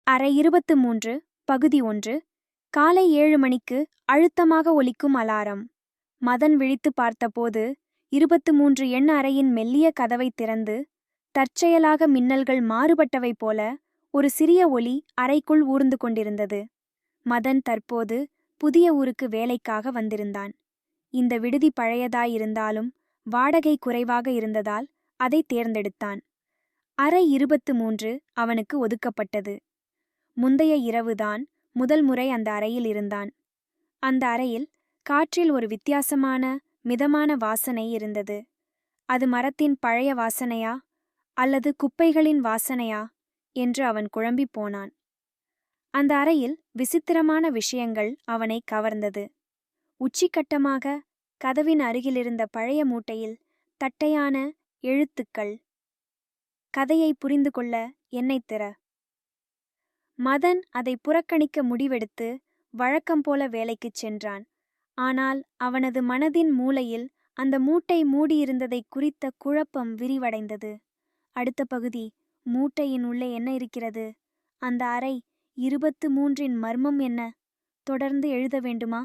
அறை 23 பகுதி 1. காலை 7 மணிக்கு அழுத்தமாக ஒலிக்கும் அலாரம். மதன் விழித்து பார்த்தபோது 23 எண் அறையின் மெல்லிய கதவை திறந்து தற்செயலாக மின்னல்கள் மாறுபட்டவை போல ஒரு சிறிய ஒலி அறைக்குள் ஊர்ந்து கொண்டிருந்தது. மதன் தற்போது புதிய ஊருக்கு வேலைக்காக வந்திருந்தான். இந்த விடுதி பழையதாயிருந்தாலும் வாடகை குறைவாக இருந்ததால் அதை தேர்ந்தெடுத்தான். அறை 23 அவனுக்கு ஒதுக்கப்பட்டது. முந்தைய இரவுதான் முதல் முறை அந்த அறையில் இருந்தான். அந்த அறையில் காற்றில் ஒரு வித்தியாசமான மிதமான வாசனை இருந்தது. அது மரத்தின் பழைய வாசனையா அல்லது குப்பைகளின் வாசனையா என்று அவன் குழம்பிப் போனான். அந்த அறையில் விசித்திரமான விஷயங்கள் அவனை கவர்ந்தது. உச்சிக்கட்டமாக கதவின் அருகிலிருந்த பழைய மூட்டையில் தட்டையான எழுத்துக்கள். கதையை புரிந்து கொள்ள என்னைத் திற. மதன் அதை புறக்கணிக்க முடிவெடுத்து வழக்கம் போல வேலைக்குச் சென்றான். ஆனால் அவனது மனதின் மூலையில் அந்த மூட்டை மூடியிருந்ததை குறித்த குழப்பம் விரிவடைந்தது. அடுத்த பகுதி. மூட்டையின் உள்ளே என்ன இருக்கிறது? அந்த அறை 23 மர்மம் என்ன? தொடர்ந்து எழுத வேண்டுமா?